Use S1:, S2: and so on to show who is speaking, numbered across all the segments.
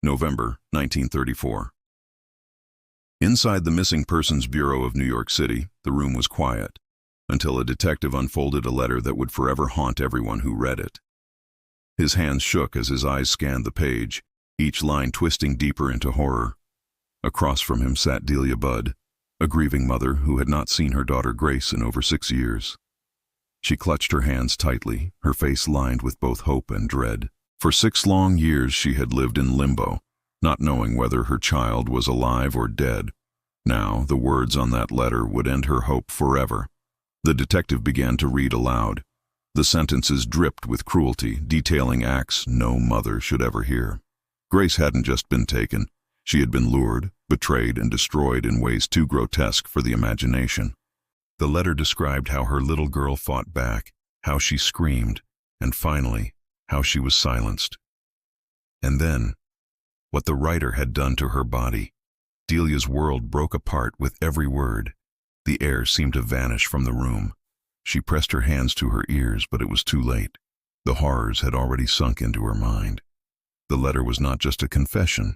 S1: November 1934. Inside the Missing Persons Bureau of New York City, the room was quiet, until a detective unfolded a letter that would forever haunt everyone who read it. His hands shook as his eyes scanned the page, each line twisting deeper into horror. Across from him sat Delia Budd, a grieving mother who had not seen her daughter Grace in over 6 years. She clutched her hands tightly, her face lined with both hope and dread. For 6 long years she had lived in limbo, not knowing whether her child was alive or dead. Now, the words on that letter would end her hope forever. The detective began to read aloud. The sentences dripped with cruelty, detailing acts no mother should ever hear. Grace hadn't just been taken. She had been lured, betrayed, and destroyed in ways too grotesque for the imagination. The letter described how her little girl fought back, how she screamed, and finally, how she was silenced. And then, what the writer had done to her body. Delia's world broke apart with every word. The air seemed to vanish from the room. She pressed her hands to her ears, but it was too late. The horrors had already sunk into her mind. The letter was not just a confession.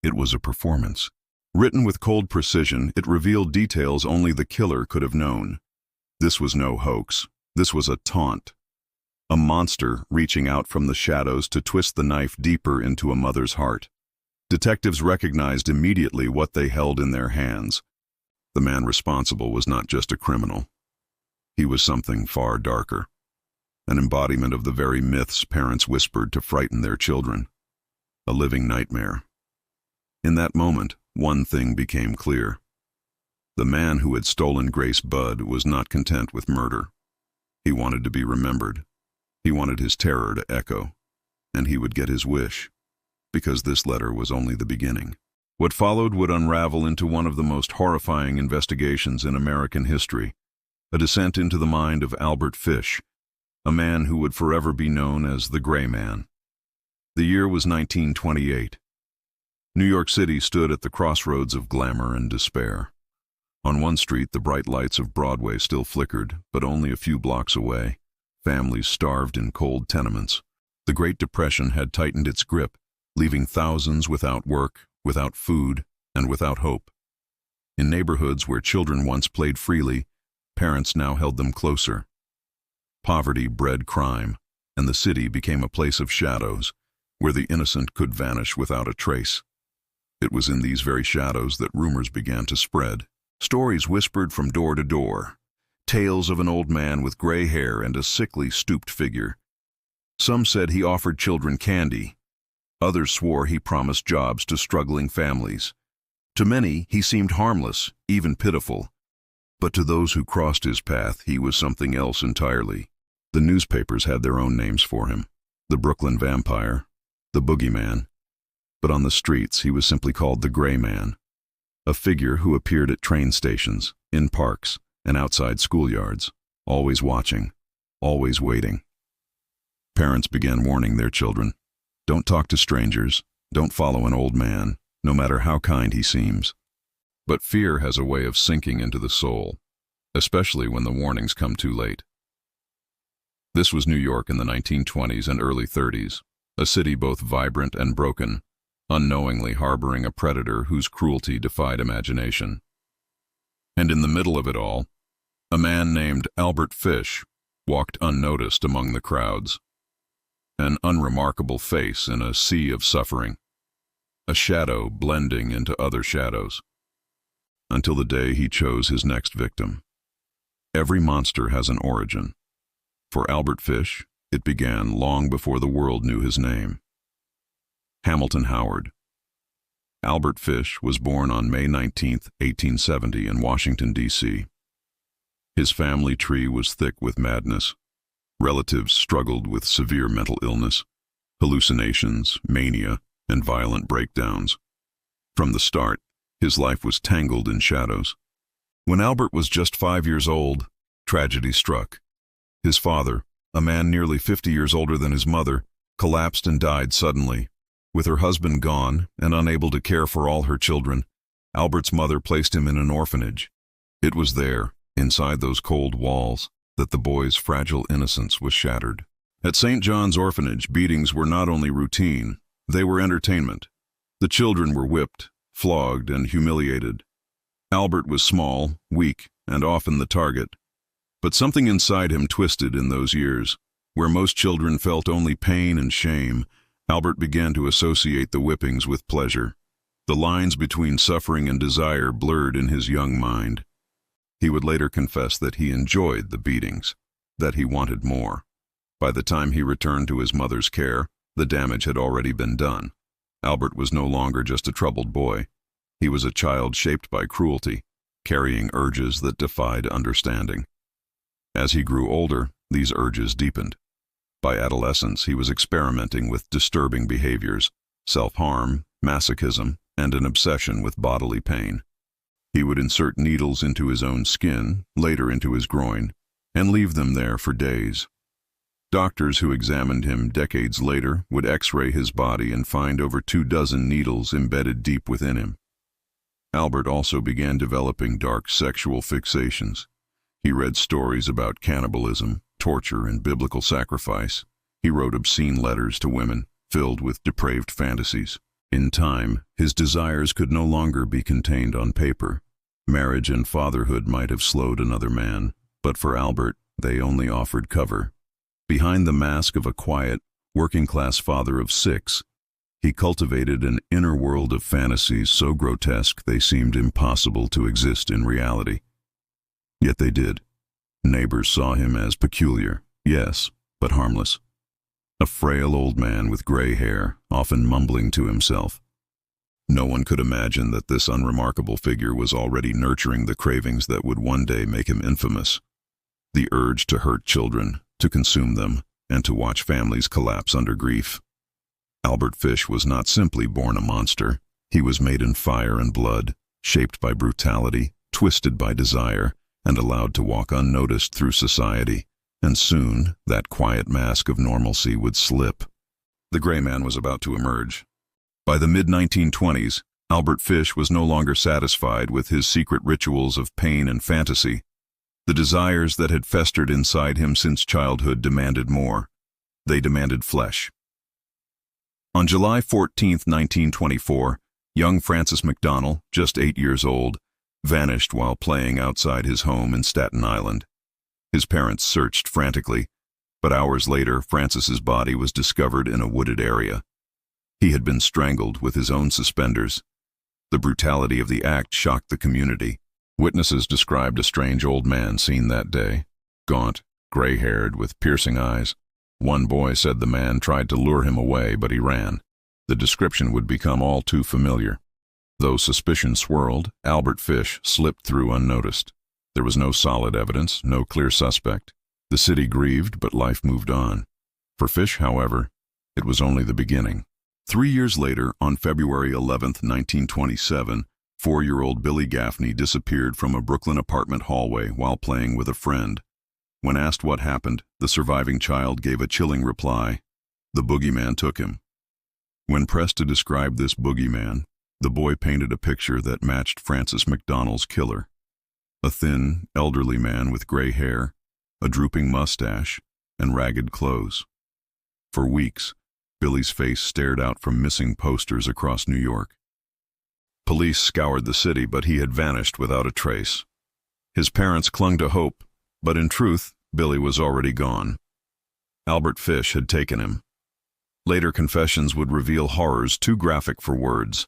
S1: It was a performance. Written with cold precision, it revealed details only the killer could have known. This was no hoax. This was a taunt. A monster reaching out from the shadows to twist the knife deeper into a mother's heart. Detectives recognized immediately what they held in their hands. The man responsible was not just a criminal. He was something far darker. An embodiment of the very myths parents whispered to frighten their children. A living nightmare. In that moment, one thing became clear. The man who had stolen Grace Budd was not content with murder. He wanted to be remembered. He wanted his terror to echo. And he would get his wish. Because this letter was only the beginning. What followed would unravel into one of the most horrifying investigations in American history, a descent into the mind of Albert Fish, a man who would forever be known as the Gray Man. The year was 1928. New York City stood at the crossroads of glamour and despair. On one street, the bright lights of Broadway still flickered, but only a few blocks away, families starved in cold tenements. The Great Depression had tightened its grip, leaving thousands without work, without food, and without hope. In neighborhoods where children once played freely, parents now held them closer. Poverty bred crime, and the city became a place of shadows, where the innocent could vanish without a trace. It was in these very shadows that rumors began to spread. Stories whispered from door to door, tales of an old man with gray hair and a sickly, stooped figure. Some said he offered children candy. Others swore he promised jobs to struggling families. To many, he seemed harmless, even pitiful. But to those who crossed his path, he was something else entirely. The newspapers had their own names for him. The Brooklyn Vampire, the Boogeyman. But on the streets, he was simply called the Gray Man. A figure who appeared at train stations, in parks, and outside schoolyards, always watching, always waiting. Parents began warning their children. Don't talk to strangers. Don't follow an old man, no matter how kind he seems. But fear has a way of sinking into the soul, especially when the warnings come too late. This was New York in the 1920s and early 30s, a city both vibrant and broken, unknowingly harboring a predator whose cruelty defied imagination. And in the middle of it all, a man named Albert Fish walked unnoticed among the crowds. An unremarkable face in a sea of suffering, a shadow blending into other shadows, until the day he chose his next victim. Every monster has an origin. For Albert Fish, it began long before the world knew his name. Hamilton Howard. Albert Fish was born on May 19, 1870 in Washington, D.C. His family tree was thick with madness. Relatives struggled with severe mental illness, hallucinations, mania, and violent breakdowns. From the start, his life was tangled in shadows. When Albert was just 5 years old, tragedy struck. His father, a man nearly 50 years older than his mother, collapsed and died suddenly. With her husband gone and unable to care for all her children, Albert's mother placed him in an orphanage. It was there, inside those cold walls, that the boy's fragile innocence was shattered. At St. John's Orphanage, beatings were not only routine, they were entertainment. The children were whipped, flogged, and humiliated. Albert was small, weak, and often the target. But something inside him twisted in those years. Where most children felt only pain and shame, Albert began to associate the whippings with pleasure. The lines between suffering and desire blurred in his young mind. He would later confess that he enjoyed the beatings, that he wanted more. By the time he returned to his mother's care, the damage had already been done. Albert was no longer just a troubled boy. He was a child shaped by cruelty, carrying urges that defied understanding. As he grew older, these urges deepened. By adolescence, he was experimenting with disturbing behaviors, self-harm, masochism, and an obsession with bodily pain. He would insert needles into his own skin, later into his groin, and leave them there for days. Doctors who examined him decades later would x-ray his body and find over 24 needles embedded deep within him. Albert also began developing dark sexual fixations. He read stories about cannibalism, torture, and biblical sacrifice. He wrote obscene letters to women, filled with depraved fantasies. In time, his desires could no longer be contained on paper. Marriage and fatherhood might have slowed another man, but for Albert, they only offered cover. Behind the mask of a quiet, working-class father of 6, he cultivated an inner world of fantasies so grotesque they seemed impossible to exist in reality. Yet they did. Neighbors saw him as peculiar, yes, but harmless. A frail old man with gray hair, often mumbling to himself. No one could imagine that this unremarkable figure was already nurturing the cravings that would one day make him infamous. The urge to hurt children, to consume them, and to watch families collapse under grief. Albert Fish was not simply born a monster. He was made in fire and blood, shaped by brutality, twisted by desire, and allowed to walk unnoticed through society. And soon, that quiet mask of normalcy would slip. The gray man was about to emerge. By the mid-1920s, Albert Fish was no longer satisfied with his secret rituals of pain and fantasy. The desires that had festered inside him since childhood demanded more. They demanded flesh. On July 14, 1924, young Francis McDonnell, just 8 years old, vanished while playing outside his home in Staten Island. His parents searched frantically, but hours later, Francis's body was discovered in a wooded area. He had been strangled with his own suspenders. The brutality of the act shocked the community. Witnesses described a strange old man seen that day, gaunt, gray-haired, with piercing eyes. One boy said the man tried to lure him away, but he ran. The description would become all too familiar. Though suspicion swirled, Albert Fish slipped through unnoticed. There was no solid evidence, no clear suspect. The city grieved, but life moved on. For Fish, however, it was only the beginning. 3 years later, on February 11, 1927, 4-year-old Billy Gaffney disappeared from a Brooklyn apartment hallway while playing with a friend. When asked what happened, the surviving child gave a chilling reply: "The boogeyman took him." When pressed to describe this boogeyman, the boy painted a picture that matched Francis McDonnell's killer. A thin, elderly man with gray hair, a drooping mustache, and ragged clothes. For weeks, Billy's face stared out from missing posters across New York. Police scoured the city, but he had vanished without a trace. His parents clung to hope, but in truth, Billy was already gone. Albert Fish had taken him. Later confessions would reveal horrors too graphic for words.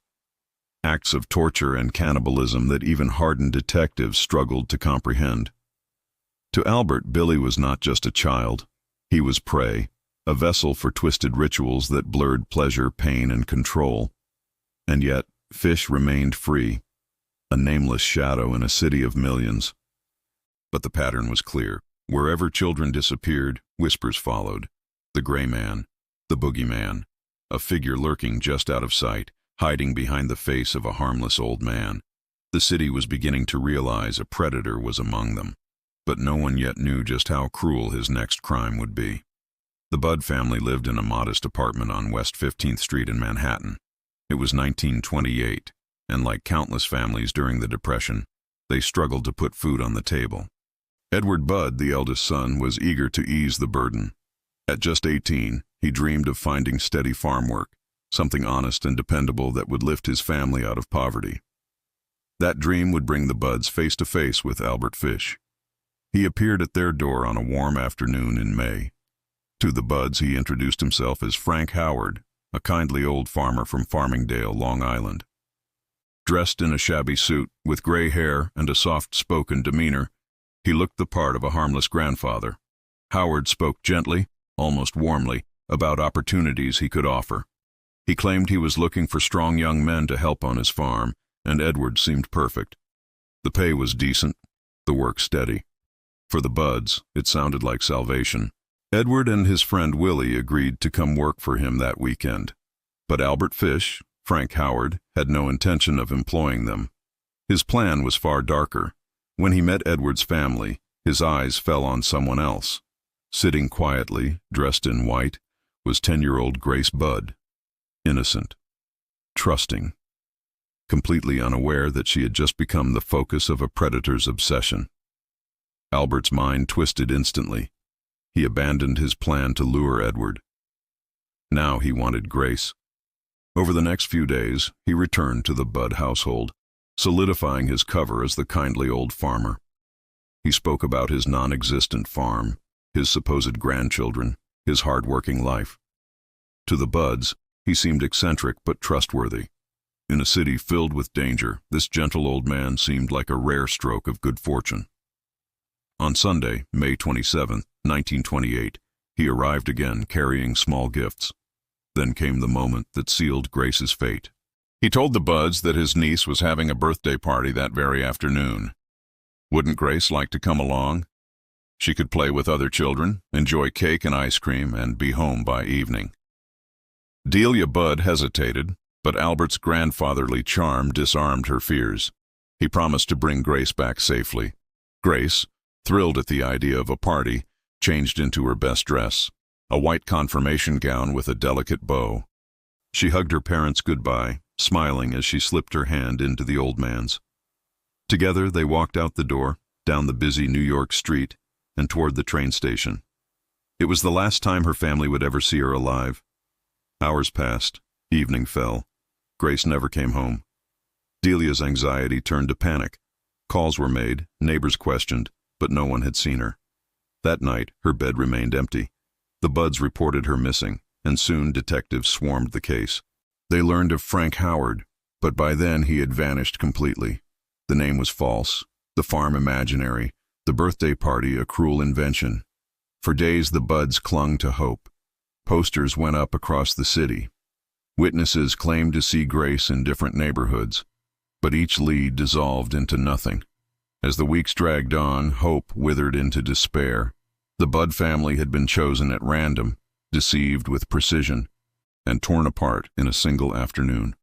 S1: Acts of torture and cannibalism that even hardened detectives struggled to comprehend. To Albert, Billy was not just a child. He was prey, a vessel for twisted rituals that blurred pleasure, pain, and control. And yet, Fish remained free, a nameless shadow in a city of millions. But the pattern was clear. Wherever children disappeared, whispers followed. The gray man, the boogeyman, a figure lurking just out of sight, hiding behind the face of a harmless old man. The city was beginning to realize a predator was among them, but no one yet knew just how cruel his next crime would be. The Budd family lived in a modest apartment on West 15th Street in Manhattan. It was 1928, and like countless families during the Depression, they struggled to put food on the table. Edward Budd, the eldest son, was eager to ease the burden. At just 18, he dreamed of finding steady farm work, something honest and dependable that would lift his family out of poverty. That dream would bring the Buds face to face with Albert Fish. He appeared at their door on a warm afternoon in May. To the Buds, he introduced himself as Frank Howard, a kindly old farmer from Farmingdale, Long Island. Dressed in a shabby suit, with gray hair and a soft-spoken demeanor, he looked the part of a harmless grandfather. Howard spoke gently, almost warmly, about opportunities he could offer. He claimed he was looking for strong young men to help on his farm, and Edward seemed perfect. The pay was decent, the work steady. For the Buds, it sounded like salvation. Edward and his friend Willie agreed to come work for him that weekend. But Albert Fish, Frank Howard, had no intention of employing them. His plan was far darker. When he met Edward's family, his eyes fell on someone else. Sitting quietly, dressed in white, was 10-year-old Grace Budd. Innocent, trusting, completely unaware that she had just become the focus of a predator's obsession. Albert's mind twisted instantly. He abandoned his plan to lure Edward. Now he wanted Grace. Over the next few days, he returned to the Budd household, solidifying his cover as the kindly old farmer. He spoke about his non-existent farm, his supposed grandchildren, his hard-working life. To the Budds, he seemed eccentric but trustworthy. In a city filled with danger, this gentle old man seemed like a rare stroke of good fortune. On Sunday, May 27, 1928, he arrived again carrying small gifts. Then came the moment that sealed Grace's fate. He told the Budds that his niece was having a birthday party that very afternoon. Wouldn't Grace like to come along? She could play with other children, enjoy cake and ice cream, and be home by evening. Delia Budd hesitated, but Albert's grandfatherly charm disarmed her fears. He promised to bring Grace back safely. Grace, thrilled at the idea of a party, changed into her best dress, a white confirmation gown with a delicate bow. She hugged her parents goodbye, smiling as she slipped her hand into the old man's. Together they walked out the door, down the busy New York street, and toward the train station. It was the last time her family would ever see her alive. Hours passed, evening fell. Grace never came home. Delia's anxiety turned to panic. Calls were made, neighbors questioned, but no one had seen her. That night, her bed remained empty. The Budds reported her missing, and soon detectives swarmed the case. They learned of Frank Howard, but by then he had vanished completely. The name was false, the farm imaginary, the birthday party a cruel invention. For days the Budds clung to hope. Posters went up across the city. Witnesses claimed to see Grace in different neighborhoods, but each lead dissolved into nothing. As the weeks dragged on, hope withered into despair. The Budd family had been chosen at random, deceived with precision, and torn apart in a single afternoon.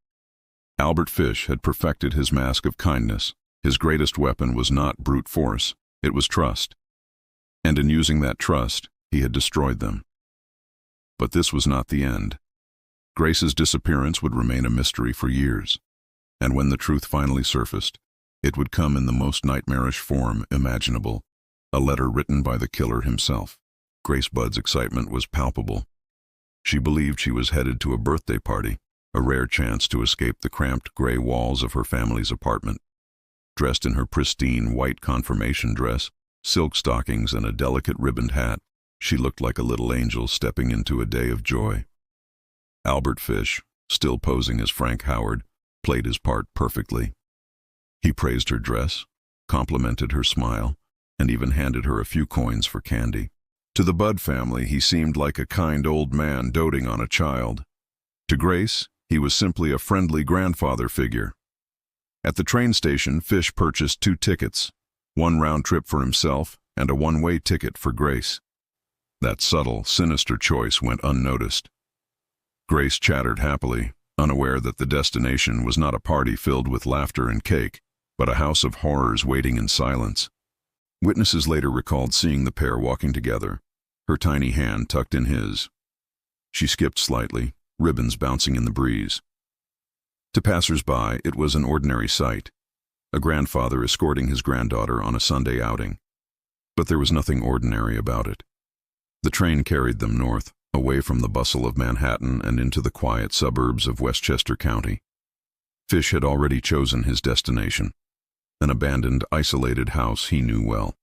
S1: Albert Fish had perfected his mask of kindness. His greatest weapon was not brute force, it was trust. And in using that trust, he had destroyed them. But this was not the end. Grace's disappearance would remain a mystery for years, and when the truth finally surfaced, it would come in the most nightmarish form imaginable, a letter written by the killer himself. Grace Budd's excitement was palpable. She believed she was headed to a birthday party, a rare chance to escape the cramped gray walls of her family's apartment. Dressed in her pristine white confirmation dress, silk stockings, and a delicate ribboned hat, she looked like a little angel stepping into a day of joy. Albert Fish, still posing as Frank Howard, played his part perfectly. He praised her dress, complimented her smile, and even handed her a few coins for candy. To the Budd family, he seemed like a kind old man doting on a child. To Grace, he was simply a friendly grandfather figure. At the train station, Fish purchased 2 tickets, one round trip for himself and a one-way ticket for Grace. That subtle, sinister choice went unnoticed. Grace chattered happily, unaware that the destination was not a party filled with laughter and cake, but a house of horrors waiting in silence. Witnesses later recalled seeing the pair walking together, her tiny hand tucked in his. She skipped slightly, ribbons bouncing in the breeze. To passers-by, it was an ordinary sight, a grandfather escorting his granddaughter on a Sunday outing. But there was nothing ordinary about it. The train carried them north, away from the bustle of Manhattan and into the quiet suburbs of Westchester County. Fish had already chosen his destination, an abandoned, isolated house he knew well.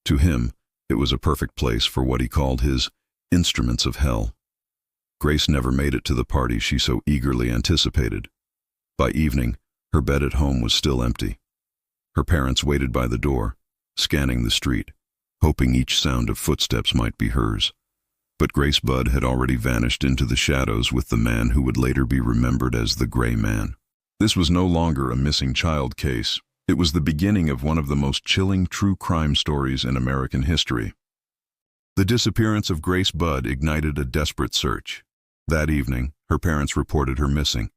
S1: To him, it was a perfect place for what he called his instruments of hell. Grace never made it to the party she so eagerly anticipated. By evening, her bed at home was still empty. Her parents waited by the door, scanning the street, hoping each sound of footsteps might be hers. But Grace Budd had already vanished into the shadows with the man who would later be remembered as the Gray Man. This was no longer a missing child case. It was the beginning of one of the most chilling true crime stories in American history. The disappearance of Grace Budd ignited a desperate search. That evening, her parents reported her missing,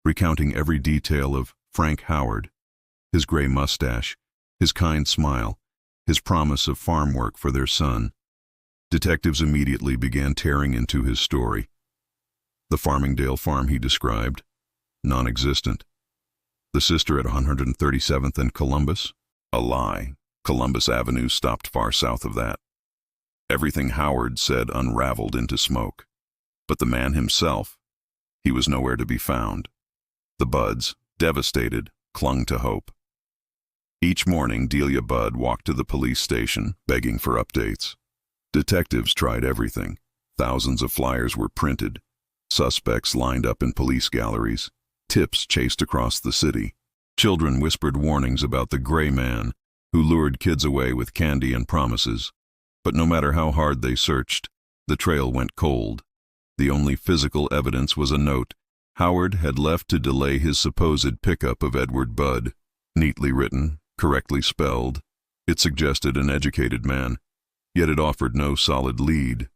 S1: recounting every detail of Frank Howard, his gray mustache, his kind smile, his promise of farm work for their son. Detectives immediately began tearing into his story. The Farmingdale farm he described, non-existent. The sister at 137th and Columbus? A lie. Columbus Avenue stopped far south of that. Everything Howard said unraveled into smoke. But the man himself, he was nowhere to be found. The Budds, devastated, clung to hope. Each morning, Delia Budd walked to the police station, begging for updates. Detectives tried everything. Thousands of flyers were printed. Suspects lined up in police galleries. Tips chased across the city. Children whispered warnings about the Gray Man, who lured kids away with candy and promises. But no matter how hard they searched, the trail went cold. The only physical evidence was a note Howard had left to delay his supposed pickup of Edward Budd. Neatly written, correctly spelled, it suggested an educated man, yet it offered no solid lead.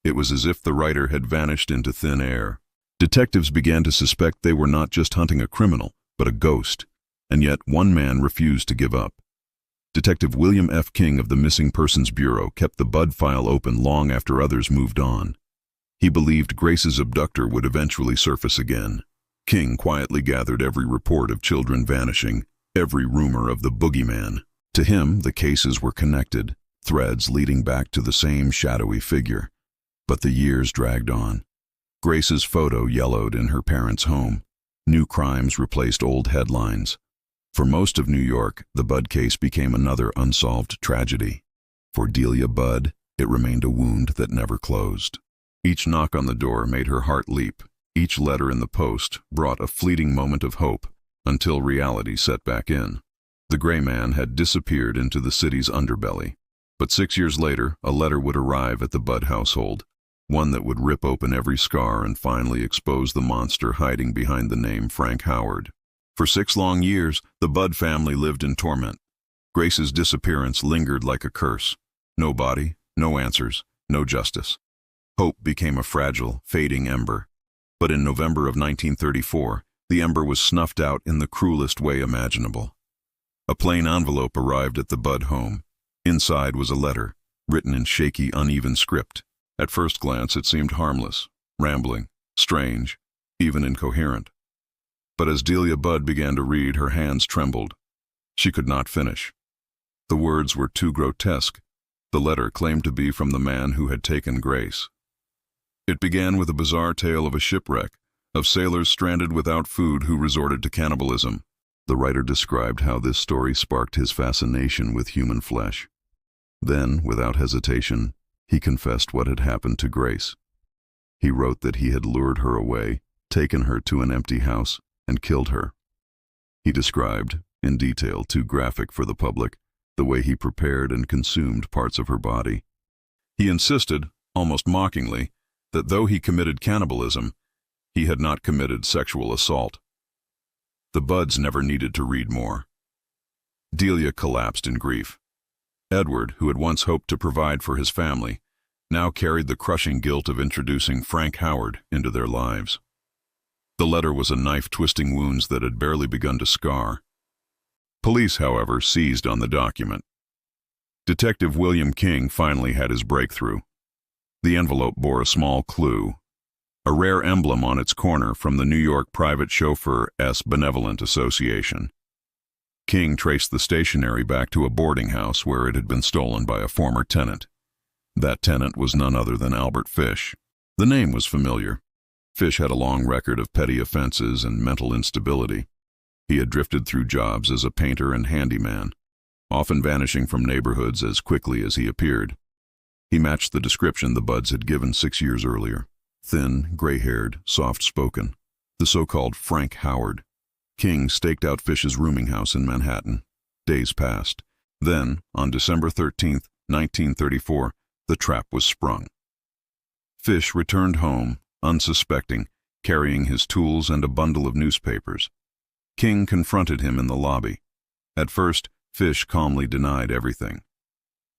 S1: It was as if the writer had vanished into thin air. Detectives began to suspect they were not just hunting a criminal, but a ghost, and yet one man refused to give up. Detective William F. King of the Missing Persons Bureau kept the Budd file open long after others moved on. He believed Grace's abductor would eventually surface again. King quietly gathered every report of children vanishing, every rumor of the Boogeyman. To him, the cases were connected, threads leading back to the same shadowy figure. But the years dragged on. Grace's photo yellowed in her parents' home. New crimes replaced old headlines. For most of New York, the Budd case became another unsolved tragedy. For Delia Budd, it remained a wound that never closed. Each knock on the door made her heart leap. Each letter in the post brought a fleeting moment of hope, until reality set back in. The Gray Man had disappeared into the city's underbelly. But 6 years later, a letter would arrive at the Budd household, one that would rip open every scar and finally expose the monster hiding behind the name Frank Howard. For 6 long years, the Budd family lived in torment. Grace's disappearance lingered like a curse. No body, no answers, no justice. Hope became a fragile, fading ember. But in November of 1934, the ember was snuffed out in the cruelest way imaginable. A plain envelope arrived at the Budd home. Inside was a letter, written in shaky, uneven script. At first glance, it seemed harmless, rambling, strange, even incoherent. But as Delia Budd began to read, her hands trembled. She could not finish. The words were too grotesque. The letter claimed to be from the man who had taken Grace. It began with a bizarre tale of a shipwreck, of sailors stranded without food who resorted to cannibalism. The writer described how this story sparked his fascination with human flesh. Then, without hesitation, he confessed what had happened to Grace. He wrote that he had lured her away, taken her to an empty house, and killed her. He described, in detail too graphic for the public, the way he prepared and consumed parts of her body. He insisted, almost mockingly, that though he committed cannibalism, he had not committed sexual assault. The Budds never needed to read more. Delia collapsed in grief. Edward, who had once hoped to provide for his family, now carried the crushing guilt of introducing Frank Howard into their lives. The letter was a knife twisting wounds that had barely begun to scar. Police, however, seized on the document. Detective William King finally had his breakthrough. The envelope bore a small clue, a rare emblem on its corner from the New York Private Chauffeurs Benevolent Association. King traced the stationery back to a boarding house where it had been stolen by a former tenant. That tenant was none other than Albert Fish. The name was familiar. Fish had a long record of petty offenses and mental instability. He had drifted through jobs as a painter and handyman, often vanishing from neighborhoods as quickly as he appeared. He matched the description the Buds had given 6 years earlier. Thin, gray-haired, soft-spoken. The so-called Frank Howard. King staked out Fish's rooming house in Manhattan. Days passed. Then, on December 13th, 1934, the trap was sprung. Fish returned home, unsuspecting, carrying his tools and a bundle of newspapers. King confronted him in the lobby. At first, Fish calmly denied everything.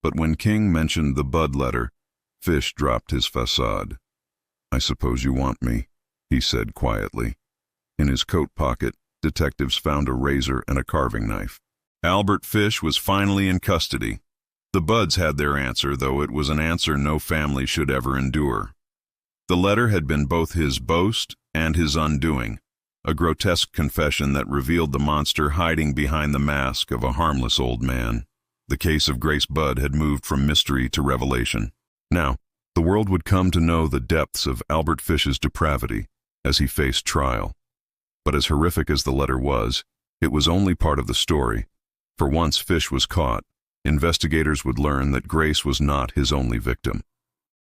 S1: But when King mentioned the Bud letter, Fish dropped his facade. "I suppose you want me," he said quietly. In his coat pocket, detectives found a razor and a carving knife. Albert Fish was finally in custody. The Buds had their answer, though it was an answer no family should ever endure. The letter had been both his boast and his undoing, a grotesque confession that revealed the monster hiding behind the mask of a harmless old man. The case of Grace Budd had moved from mystery to revelation. Now, the world would come to know the depths of Albert Fish's depravity as he faced trial. But as horrific as the letter was, it was only part of the story. For once Fish was caught, investigators would learn that Grace was not his only victim.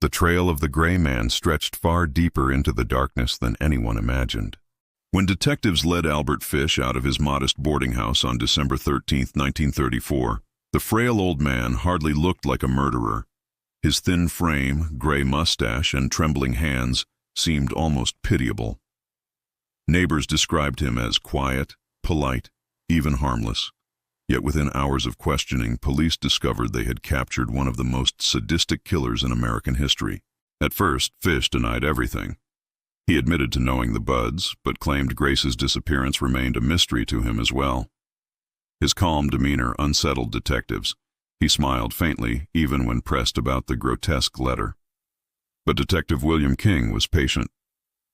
S1: The trail of the gray man stretched far deeper into the darkness than anyone imagined. When detectives led Albert Fish out of his modest boarding house on December 13th, 1934, the frail old man hardly looked like a murderer. His thin frame, gray mustache, and trembling hands seemed almost pitiable. Neighbors described him as quiet, polite, even harmless. Yet within hours of questioning, police discovered they had captured one of the most sadistic killers in American history. At first, Fish denied everything. He admitted to knowing the Buds, but claimed Grace's disappearance remained a mystery to him as well. His calm demeanor unsettled detectives. He smiled faintly, even when pressed about the grotesque letter. But Detective William King was patient.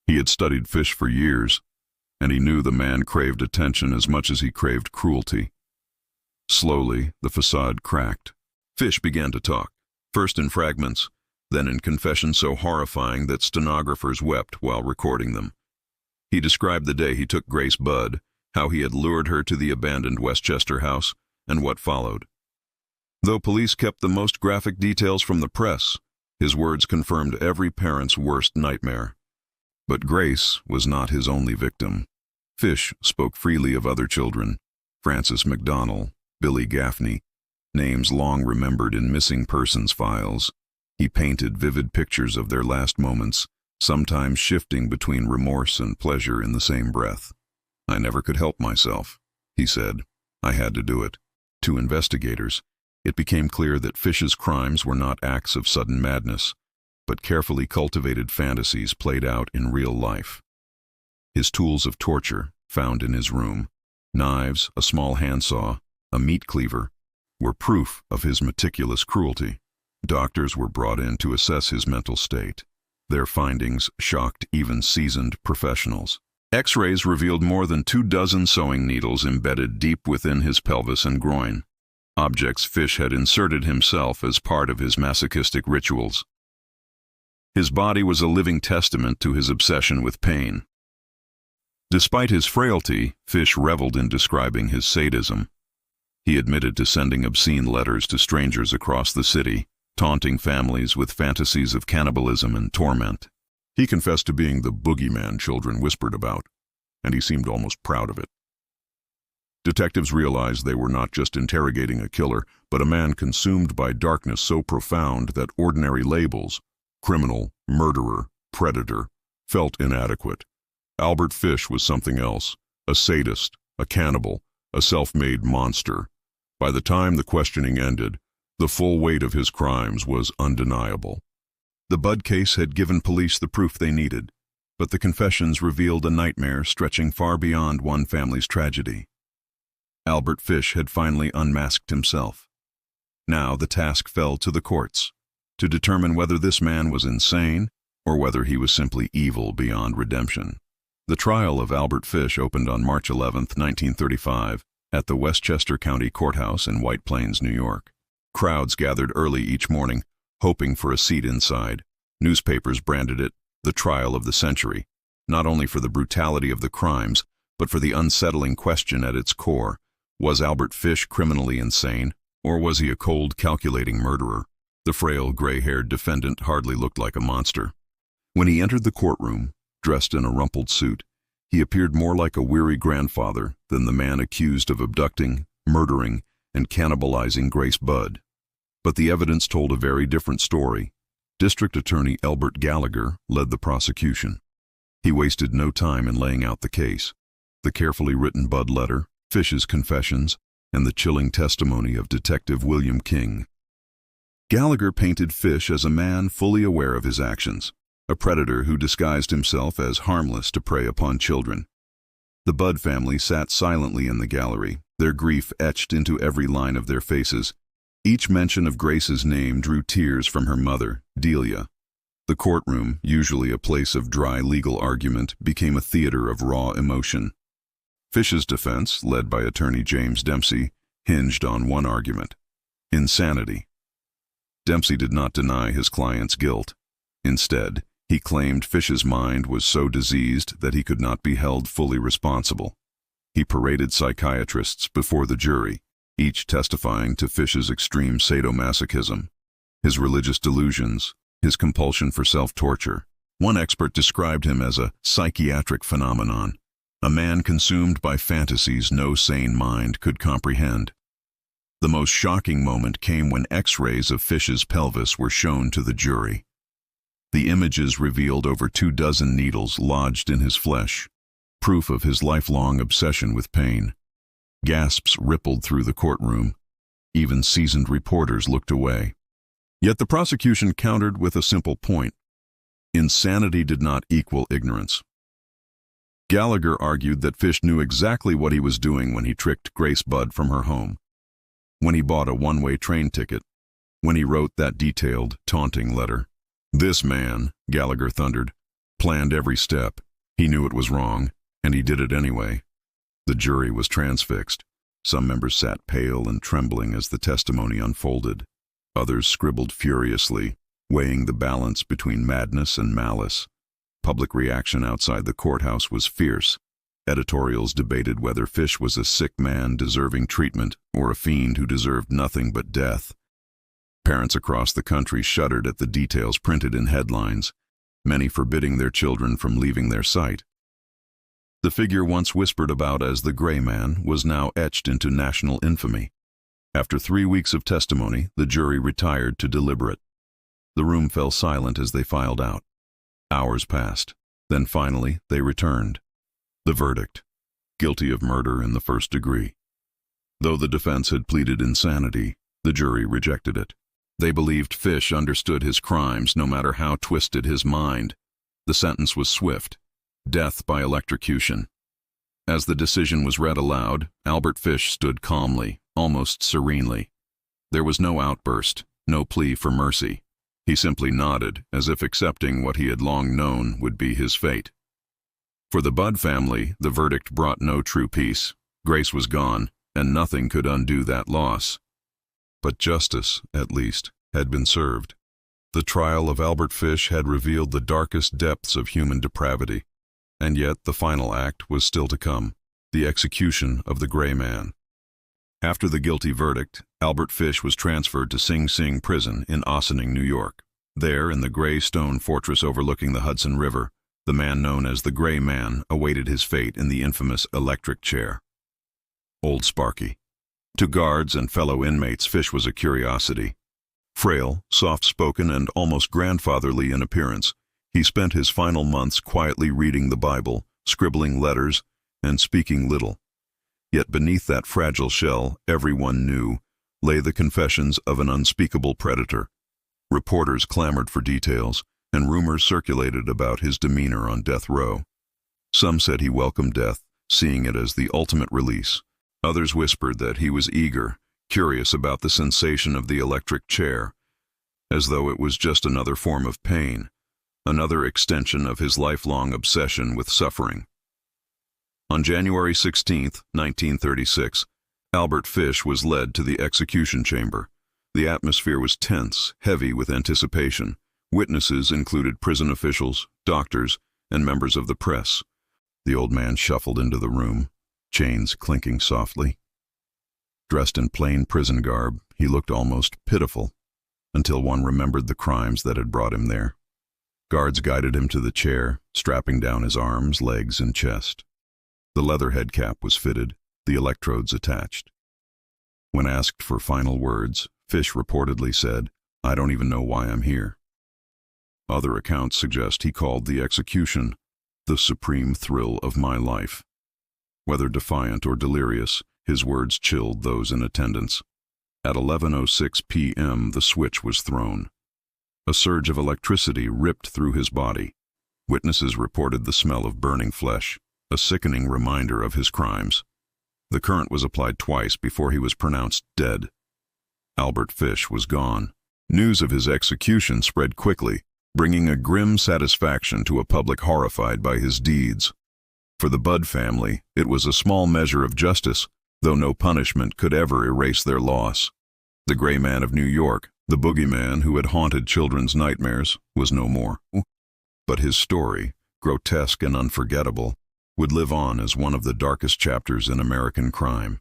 S1: He had studied Fish for years, and he knew the man craved attention as much as he craved cruelty. Slowly, the facade cracked. Fish began to talk, first in fragments, then in confessions so horrifying that stenographers wept while recording them. He described the day he took Grace Budd, how he had lured her to the abandoned Westchester house, and what followed. Though police kept the most graphic details from the press, his words confirmed every parent's worst nightmare. But Grace was not his only victim. Fish spoke freely of other children: Francis McDonnell, Billy Gaffney, names long remembered in missing persons files. He painted vivid pictures of their last moments, sometimes shifting between remorse and pleasure in the same breath. "I never could help myself," he said. "I had to do it." To investigators, it became clear that Fish's crimes were not acts of sudden madness, but carefully cultivated fantasies played out in real life. His tools of torture, found in his room, knives, a small handsaw, a meat cleaver, were proof of his meticulous cruelty. Doctors were brought in to assess his mental state. Their findings shocked even seasoned professionals. X-rays revealed more than 24 sewing needles embedded deep within his pelvis and groin, objects Fish had inserted himself as part of his masochistic rituals. His body was a living testament to his obsession with pain. Despite his frailty, Fish reveled in describing his sadism. He admitted to sending obscene letters to strangers across the city, taunting families with fantasies of cannibalism and torment. He confessed to being the Boogeyman children whispered about, and he seemed almost proud of it. Detectives realized they were not just interrogating a killer, but a man consumed by darkness so profound that ordinary labels, criminal, murderer, predator, felt inadequate. Albert Fish was something else, a sadist, a cannibal, a self-made monster. By the time the questioning ended, the full weight of his crimes was undeniable. The Budd case had given police the proof they needed, but the confessions revealed a nightmare stretching far beyond one family's tragedy. Albert Fish had finally unmasked himself. Now the task fell to the courts, to determine whether this man was insane or whether he was simply evil beyond redemption. The trial of Albert Fish opened on March 11, 1935, at the Westchester County Courthouse in White Plains, New York. Crowds gathered early each morning, hoping for a seat inside. Newspapers branded it the trial of the century, not only for the brutality of the crimes, but for the unsettling question at its core: was Albert Fish criminally insane, or was he a cold, calculating murderer? The frail, gray-haired defendant hardly looked like a monster. When he entered the courtroom, dressed in a rumpled suit, he appeared more like a weary grandfather than the man accused of abducting, murdering, and cannibalizing Grace Budd. But the evidence told a very different story. District Attorney Elbert Gallagher led the prosecution. He wasted no time in laying out the case. The carefully written Budd letter, Fish's confessions, and the chilling testimony of Detective William King. Gallagher painted Fish as a man fully aware of his actions, a predator who disguised himself as harmless to prey upon children. The Budd family sat silently in the gallery, their grief etched into every line of their faces. Each mention of Grace's name drew tears from her mother, Delia. The courtroom, usually a place of dry legal argument, became a theater of raw emotion. Fish's defense, led by attorney James Dempsey, hinged on one argument: insanity. Dempsey did not deny his client's guilt. Instead, he claimed Fish's mind was so diseased that he could not be held fully responsible. He paraded psychiatrists before the jury, each testifying to Fish's extreme sadomasochism, his religious delusions, his compulsion for self-torture. One expert described him as a psychiatric phenomenon, a man consumed by fantasies no sane mind could comprehend. The most shocking moment came when X-rays of Fish's pelvis were shown to the jury. The images revealed over 24 needles lodged in his flesh, proof of his lifelong obsession with pain. Gasps rippled through the courtroom. Even seasoned reporters looked away. Yet the prosecution countered with a simple point: insanity did not equal ignorance. Gallagher argued that Fish knew exactly what he was doing when he tricked Grace Budd from her home, when he bought a one-way train ticket, when he wrote that detailed, taunting letter. This man, Gallagher thundered, planned every step. He knew it was wrong, and he did it anyway. The jury was transfixed. Some members sat pale and trembling as the testimony unfolded. Others scribbled furiously, weighing the balance between madness and malice. Public reaction outside the courthouse was fierce. Editorials debated whether Fish was a sick man deserving treatment or a fiend who deserved nothing but death. Parents across the country shuddered at the details printed in headlines, many forbidding their children from leaving their sight. The figure once whispered about as the Gray Man was now etched into national infamy. After 3 weeks of testimony, the jury retired to deliberate. The room fell silent as they filed out. Hours passed. Then finally, they returned. The verdict: guilty of murder in the first degree. Though the defense had pleaded insanity, the jury rejected it. They believed Fish understood his crimes no matter how twisted his mind. The sentence was swift: death by electrocution. As the decision was read aloud, Albert Fish stood calmly, almost serenely. There was no outburst, no plea for mercy. He simply nodded, as if accepting what he had long known would be his fate. For the Budd family, the verdict brought no true peace. Grace was gone, and nothing could undo that loss. But justice, at least, had been served. The trial of Albert Fish had revealed the darkest depths of human depravity, and yet the final act was still to come: the execution of the Gray Man. After the guilty verdict, Albert Fish was transferred to Sing Sing Prison in Ossining, New York. There, in the gray stone fortress overlooking the Hudson River, the man known as the Gray Man awaited his fate in the infamous electric chair. Old Sparky. To guards and fellow inmates, Fish was a curiosity. Frail, soft-spoken, and almost grandfatherly in appearance, he spent his final months quietly reading the Bible, scribbling letters, and speaking little. Yet beneath that fragile shell, everyone knew, lay the confessions of an unspeakable predator. Reporters clamored for details, and rumors circulated about his demeanor on death row. Some said he welcomed death, seeing it as the ultimate release. Others whispered that he was eager, curious about the sensation of the electric chair, as though it was just another form of pain, another extension of his lifelong obsession with suffering. On January 16, 1936, Albert Fish was led to the execution chamber. The atmosphere was tense, heavy with anticipation. Witnesses included prison officials, doctors, and members of the press. The old man shuffled into the room, chains clinking softly. Dressed in plain prison garb, he looked almost pitiful, until one remembered the crimes that had brought him there. Guards guided him to the chair, strapping down his arms, legs, and chest. The leather head cap was fitted, the electrodes attached. When asked for final words, Fish reportedly said, "I don't even know why I'm here." Other accounts suggest he called the execution the supreme thrill of my life. Whether defiant or delirious, his words chilled those in attendance. At 11:06 p.m., the switch was thrown. A surge of electricity ripped through his body. Witnesses reported the smell of burning flesh, a sickening reminder of his crimes. The current was applied twice before he was pronounced dead. Albert Fish was gone. News of his execution spread quickly, bringing a grim satisfaction to a public horrified by his deeds. For the Budd family, it was a small measure of justice, though no punishment could ever erase their loss. The Gray Man of New York, the Boogeyman who had haunted children's nightmares, was no more. But his story, grotesque and unforgettable, would live on as one of the darkest chapters in American crime.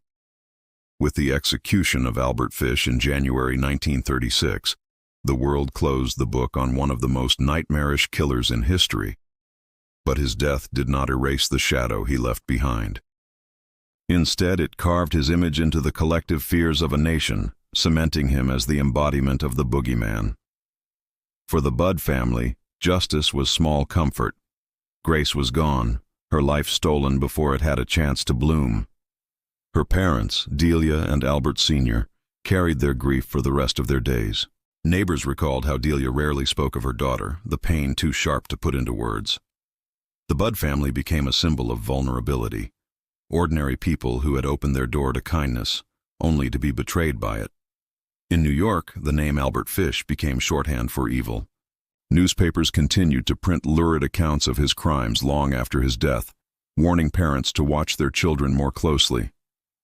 S1: With the execution of Albert Fish in January 1936, the world closed the book on one of the most nightmarish killers in history. But his death did not erase the shadow he left behind. Instead, it carved his image into the collective fears of a nation, cementing him as the embodiment of the Boogeyman. For the Budd family, justice was small comfort. Grace was gone, her life stolen before it had a chance to bloom. Her parents, Delia and Albert Sr., carried their grief for the rest of their days. Neighbors recalled how Delia rarely spoke of her daughter, the pain too sharp to put into words. The Budd family became a symbol of vulnerability. Ordinary people who had opened their door to kindness, only to be betrayed by it. In New York, the name Albert Fish became shorthand for evil. Newspapers continued to print lurid accounts of his crimes long after his death, warning parents to watch their children more closely.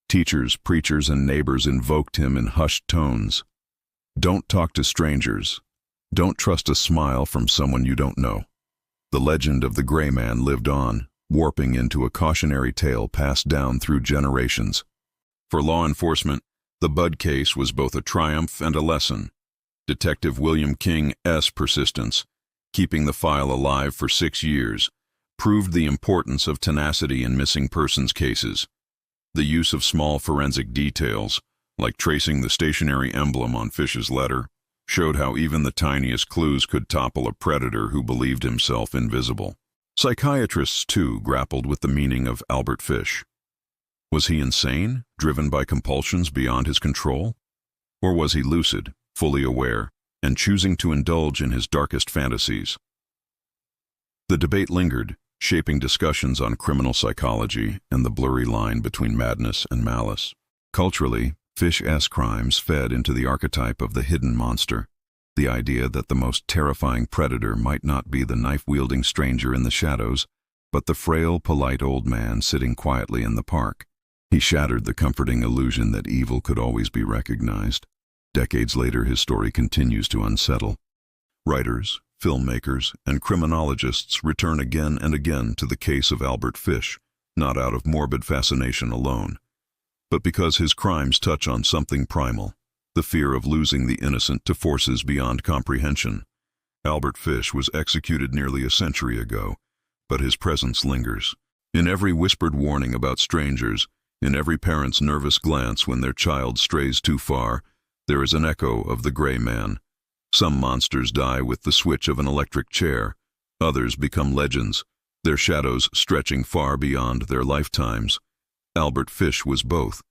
S1: Teachers, preachers, and neighbors invoked him in hushed tones. Don't talk to strangers. Don't trust a smile from someone you don't know. The legend of the Gray Man lived on, warping into a cautionary tale passed down through generations. For law enforcement, the Budd case was both a triumph and a lesson. Detective William King's persistence, keeping the file alive for 6 years, proved the importance of tenacity in missing persons cases. The use of small forensic details, like tracing the stationary emblem on Fish's letter, showed how even the tiniest clues could topple a predator who believed himself invisible. Psychiatrists, too, grappled with the meaning of Albert Fish. Was he insane, driven by compulsions beyond his control? Or was he lucid, fully aware, and choosing to indulge in his darkest fantasies? The debate lingered, shaping discussions on criminal psychology and the blurry line between madness and malice. Culturally, Fish's crimes fed into the archetype of the hidden monster, the idea that the most terrifying predator might not be the knife-wielding stranger in the shadows, but the frail, polite old man sitting quietly in the park. He shattered the comforting illusion that evil could always be recognized. Decades later, his story continues to unsettle. Writers, filmmakers, and criminologists return again and again to the case of Albert Fish, not out of morbid fascination alone, but because his crimes touch on something primal, the fear of losing the innocent to forces beyond comprehension. Albert Fish was executed nearly a century ago, but his presence lingers. In every whispered warning about strangers, in every parent's nervous glance when their child strays too far, there is an echo of the Gray Man. Some monsters die with the switch of an electric chair. Others become legends, their shadows stretching far beyond their lifetimes. Albert Fish was both,